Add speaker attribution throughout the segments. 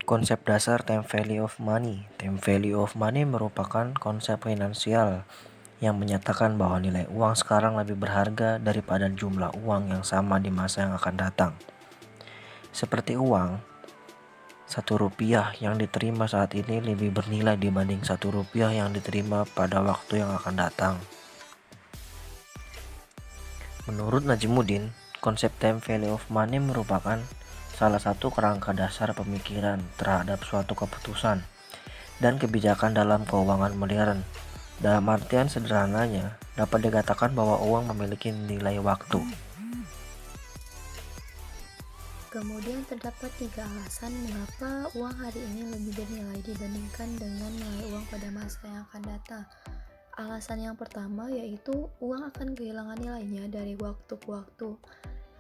Speaker 1: Konsep dasar time value of money. Time value of money merupakan konsep finansial yang menyatakan bahwa nilai uang sekarang lebih berharga daripada jumlah uang yang sama di masa yang akan datang. Seperti uang, Rp1 yang diterima saat ini lebih bernilai dibanding Rp1 yang diterima pada waktu yang akan datang. Menurut Najimuddin, konsep time value of money merupakan salah satu kerangka dasar pemikiran terhadap suatu keputusan dan kebijakan dalam keuangan modern. Dalam artian sederhananya, dapat dikatakan bahwa uang memiliki nilai waktu.
Speaker 2: Kemudian terdapat 3 alasan mengapa uang hari ini lebih bernilai dibandingkan dengan nilai uang pada masa yang akan datang. Alasan yang pertama yaitu uang akan kehilangan nilainya dari waktu ke waktu.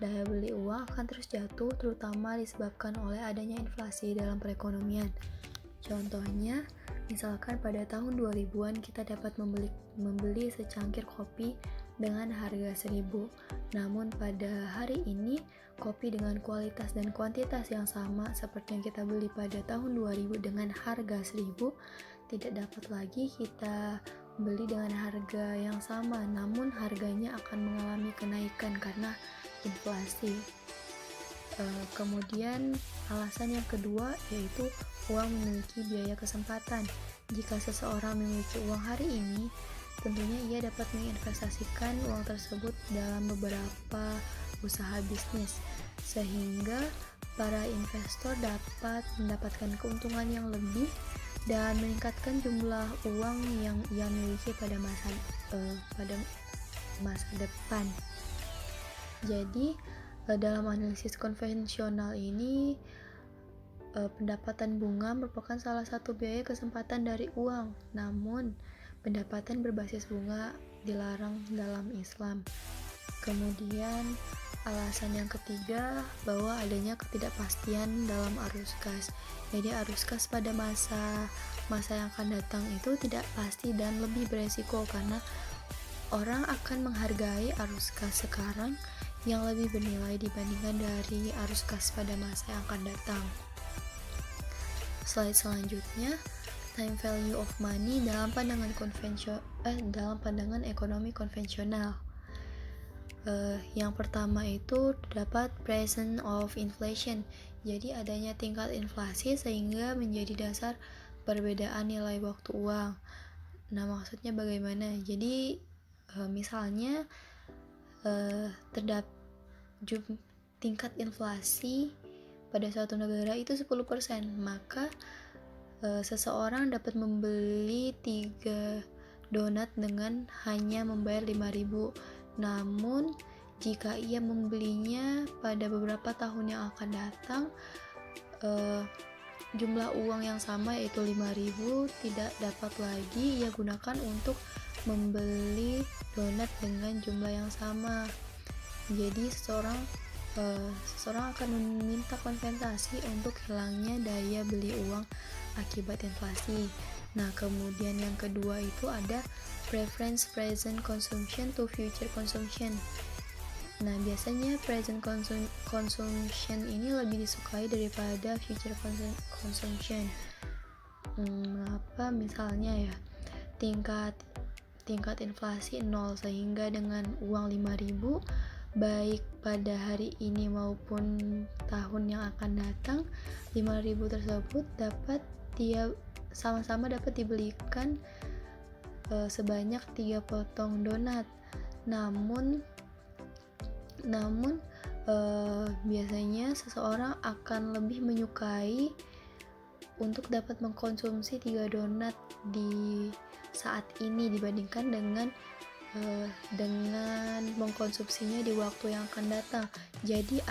Speaker 2: Daya beli uang akan terus jatuh, terutama disebabkan oleh adanya inflasi dalam perekonomian. Contohnya, misalkan pada tahun 2000-an kita dapat membeli secangkir kopi dengan harga 1.000. Namun pada hari ini, kopi dengan kualitas dan kuantitas yang sama seperti yang kita beli pada tahun 2000 dengan harga 1.000 tidak dapat lagi kita beli dengan harga yang sama, namun harganya akan mengalami kenaikan karena inflasi. Kemudian alasan yang kedua yaitu uang memiliki biaya kesempatan. Jika seseorang memiliki uang hari ini, tentunya ia dapat menginvestasikan uang tersebut dalam beberapa usaha bisnis, sehingga para investor dapat mendapatkan keuntungan yang lebih dan meningkatkan jumlah uang yang ia miliki pada masa depan. Jadi dalam analisis konvensional ini, pendapatan bunga merupakan salah satu biaya kesempatan dari uang. Namun, pendapatan berbasis bunga dilarang dalam Islam. Kemudian, alasan yang ketiga bahwa adanya ketidakpastian dalam arus kas. Jadi arus kas pada masa yang akan datang itu tidak pasti dan lebih beresiko karena orang akan menghargai arus kas sekarang yang lebih bernilai dibandingkan dari arus kas pada masa yang akan datang. Slide selanjutnya, time value of money dalam pandangan ekonomi konvensional. Yang pertama itu terdapat presence of inflation. Jadi adanya tingkat inflasi sehingga menjadi dasar perbedaan nilai waktu uang. Nah, maksudnya bagaimana? Jadi misalnya terdapat tingkat inflasi pada suatu negara itu 10%, maka seseorang dapat membeli 3 donat dengan hanya membayar 5.000. Namun jika ia membelinya pada beberapa tahun yang akan datang, jumlah uang yang sama yaitu 5.000 tidak dapat lagi ia gunakan untuk membeli donat dengan jumlah yang sama. Jadi seseorang akan meminta kompensasi untuk hilangnya daya beli uang akibat inflasi. Nah, kemudian yang kedua itu ada preference present consumption to future consumption. Nah, biasanya present consumption ini lebih disukai daripada future consumption. Misalnya ya, tingkat inflasi 0, sehingga dengan uang 5.000 baik pada hari ini maupun tahun yang akan datang, 5.000 tersebut sama-sama dapat dibelikan sebanyak 3 potong donat. Namun biasanya seseorang akan lebih menyukai untuk dapat mengkonsumsi 3 donat di saat ini dibandingkan dengan mengkonsumsinya di waktu yang akan datang. Jadi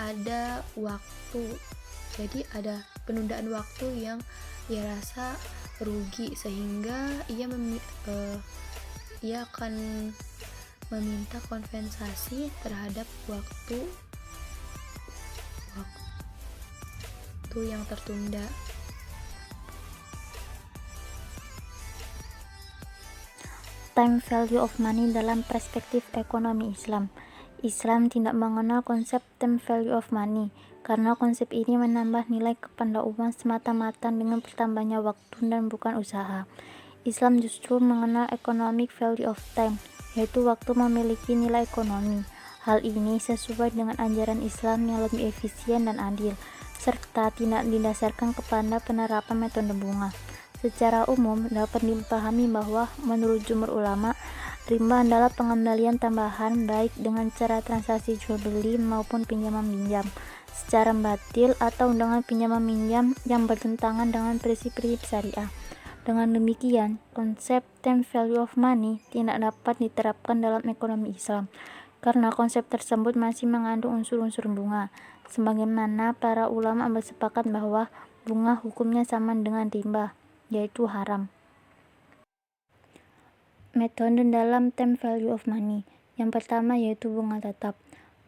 Speaker 2: ada penundaan waktu yang ia rasa rugi, sehingga ia akan meminta kompensasi terhadap waktu yang tertunda.
Speaker 3: Time value of money dalam perspektif ekonomi Islam. Islam tidak mengenal konsep time value of money, karena konsep ini menambah nilai kepada uang semata-mata dengan bertambahnya waktu dan bukan usaha. Islam justru mengenal economic value of time, yaitu waktu memiliki nilai ekonomi. Hal ini sesuai dengan ajaran Islam yang lebih efisien dan adil, serta tidak didasarkan kepada penerapan metode bunga. Secara umum, dapat dipahami bahwa menurut jumhur ulama, riba adalah pengembalian tambahan baik dengan cara transaksi jual beli maupun pinjaman minjam secara batil atau dengan pinjaman minjam yang bertentangan dengan prinsip-prinsip syariah. Dengan demikian, konsep time value of money tidak dapat diterapkan dalam ekonomi Islam karena konsep tersebut masih mengandung unsur-unsur bunga, sebagaimana para ulama bersepakat bahwa bunga hukumnya sama dengan riba, yaitu haram. Metode dalam time value of money. Yang pertama yaitu bunga tetap.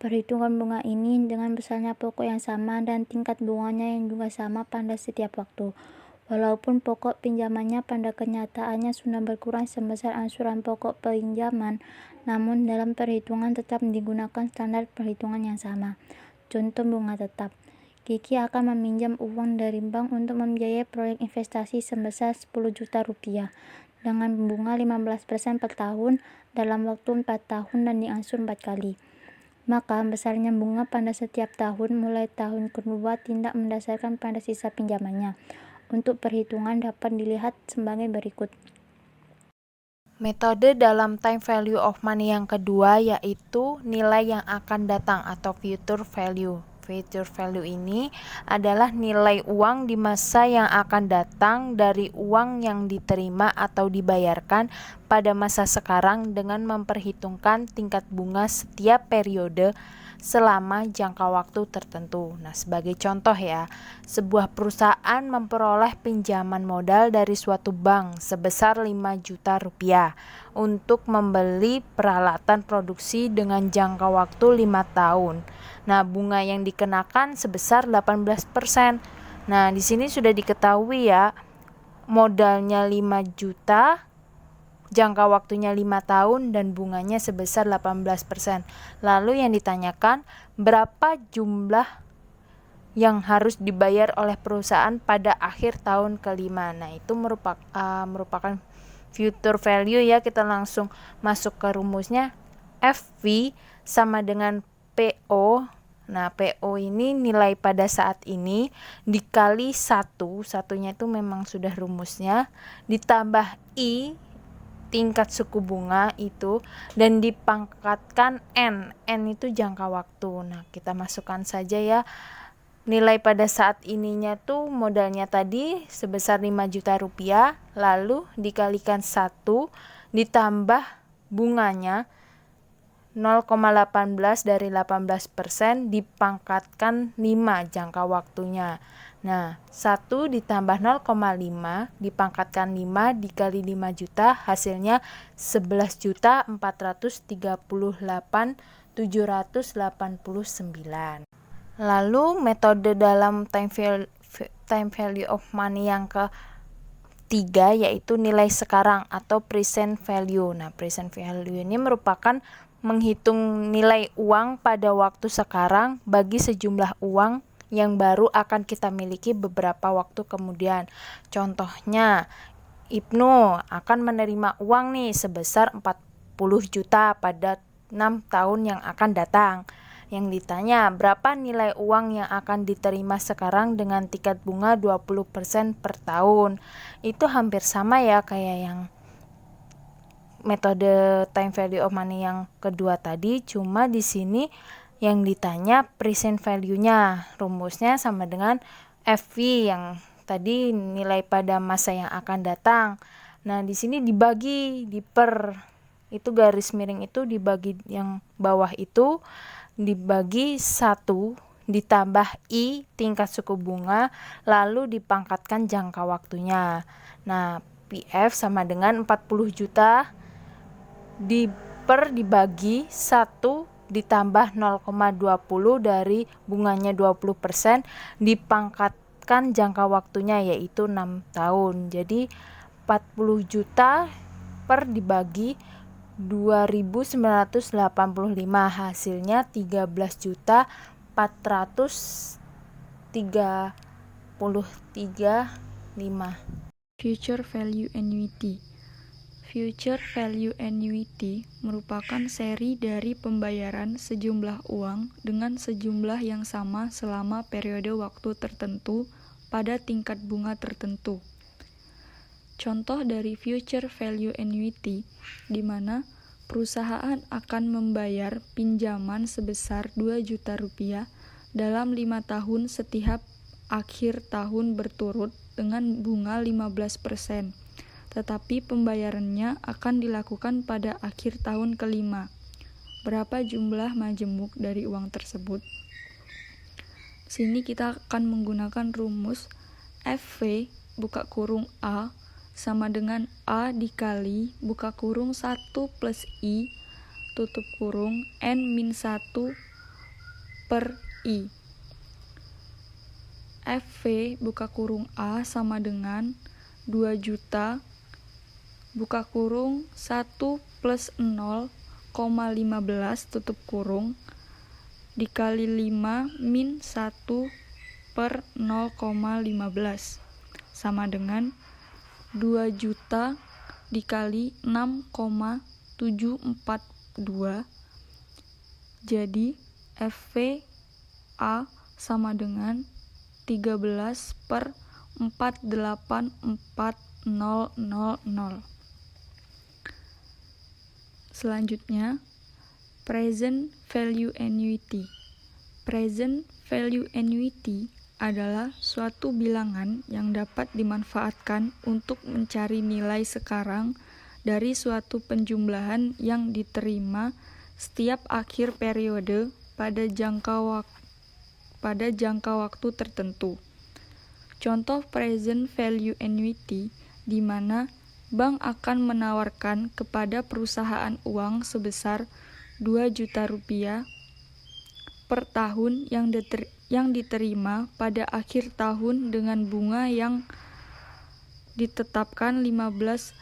Speaker 3: Perhitungan bunga ini dengan besarnya pokok yang sama dan tingkat bunganya yang juga sama pada setiap waktu. Walaupun pokok pinjamannya pada kenyataannya sudah berkurang sebesar angsuran pokok pinjaman, namun dalam perhitungan tetap digunakan standar perhitungan yang sama. Contoh bunga tetap. Kiki akan meminjam uang dari bank untuk membiayai proyek investasi sebesar 10 juta rupiah dengan bunga 15% per tahun dalam waktu 4 tahun dan diangsur 4 kali. Maka besarnya bunga pada setiap tahun mulai tahun kedua tidak mendasarkan pada sisa pinjamannya. Untuk perhitungan dapat dilihat sebagai berikut.
Speaker 4: Metode dalam time value of money yang kedua yaitu nilai yang akan datang atau future value. Future value ini adalah nilai uang di masa yang akan datang dari uang yang diterima atau dibayarkan pada masa sekarang dengan memperhitungkan tingkat bunga setiap periode selama jangka waktu tertentu. Nah, sebagai contoh ya, sebuah perusahaan memperoleh pinjaman modal dari suatu bank sebesar 5 juta rupiah untuk membeli peralatan produksi dengan jangka waktu 5 tahun. Nah, bunga yang dikenakan sebesar 18%. Nah, di sini sudah diketahui ya, modalnya 5 juta, jangka waktunya 5 tahun dan bunganya sebesar 18%. Lalu yang ditanyakan, berapa jumlah yang harus dibayar oleh perusahaan pada akhir tahun kelima. Nah, itu merupakan future value ya. Kita langsung masuk ke rumusnya. FV sama dengan PO. Nah, PO ini nilai pada saat ini dikali 1, satunya itu memang sudah rumusnya, ditambah I, tingkat suku bunga itu, dan dipangkatkan N. N itu jangka waktu. Nah, kita masukkan saja ya. Nilai pada saat ininya tuh modalnya tadi sebesar 5 juta rupiah, lalu dikalikan 1, ditambah bunganya 0,18 dari 18% dipangkatkan 5 jangka waktunya. Nah, 1 ditambah 0,5 dipangkatkan 5 dikali 5 juta hasilnya 11.438.789. Lalu metode dalam time value of money yang ketiga yaitu nilai sekarang atau present value. Nah, present value ini merupakan menghitung nilai uang pada waktu sekarang bagi sejumlah uang yang baru akan kita miliki beberapa waktu kemudian. Contohnya, Ibnu akan menerima uang nih sebesar 40 juta pada 6 tahun yang akan datang. Yang ditanya, berapa nilai uang yang akan diterima sekarang dengan tingkat bunga 20% per tahun? Itu hampir sama ya kayak yang metode time value of money yang kedua tadi, cuma di sini yang ditanya present value-nya. Rumusnya sama dengan FV yang tadi nilai pada masa yang akan datang. Nah, di sini dibagi itu garis miring itu dibagi yang bawah itu dibagi 1 ditambah I tingkat suku bunga lalu dipangkatkan jangka waktunya. Nah, PF sama dengan 40 juta dibagi 1 ditambah 0,20 dari bunganya 20% dipangkatkan jangka waktunya yaitu 6 tahun. Jadi 40 juta dibagi 2.985, hasilnya 13.433.5.
Speaker 5: Future Value Annuity. Future Value Annuity merupakan seri dari pembayaran sejumlah uang dengan sejumlah yang sama selama periode waktu tertentu pada tingkat bunga tertentu. Contoh dari Future Value Annuity di mana perusahaan akan membayar pinjaman sebesar 2 juta rupiah dalam 5 tahun setiap akhir tahun berturut dengan bunga 15%. Tetapi pembayarannya akan dilakukan pada akhir tahun kelima. Berapa jumlah majemuk dari uang tersebut? Sini kita akan menggunakan rumus FV buka kurung A sama dengan A dikali buka kurung 1 plus I tutup kurung N min 1 per I. FV buka kurung A sama dengan 2 juta buka kurung 1 plus 0,15 tutup kurung dikali 5 min 1 per 0,15 sama dengan 2 juta dikali 6,742. Jadi FV A sama dengan 13 per 484.000. Selanjutnya, Present Value Annuity. Present Value Annuity adalah suatu bilangan yang dapat dimanfaatkan untuk mencari nilai sekarang dari suatu penjumlahan yang diterima setiap akhir periode pada jangka waktu tertentu. Contoh present value annuity di mana bank akan menawarkan kepada perusahaan uang sebesar 2 juta rupiah per tahun yang diterima pada akhir tahun dengan bunga yang ditetapkan 15%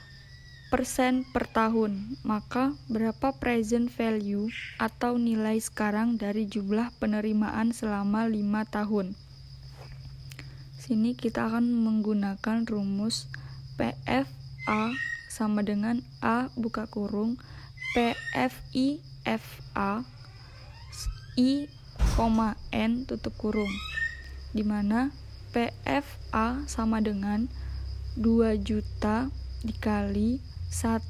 Speaker 5: per tahun. Maka berapa present value atau nilai sekarang dari jumlah penerimaan selama 5 tahun? Sini kita akan menggunakan rumus PFA sama dengan A buka kurung PFI FA I, N tutup kurung, di mana PFA sama dengan 2 juta dikali 1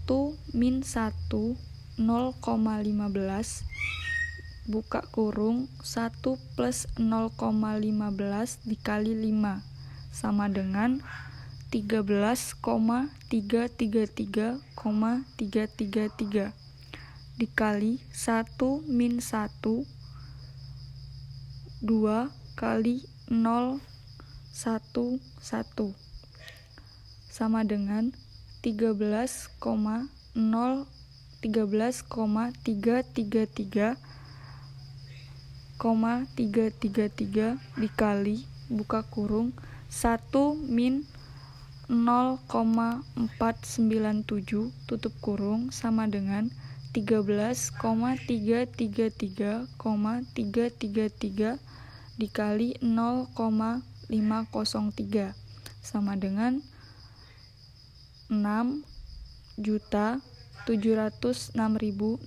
Speaker 5: min 1 0,15 buka kurung 1 plus 0,15 dikali 5 sama dengan 13,333,333 dikali 1 min 1 2 kali 0 1 1 sama dengan 13,333,333 dikali buka kurung 1 min 0,497 tutup kurung sama dengan 13,333,333 dikali 0,503 sama dengan 6.706.666.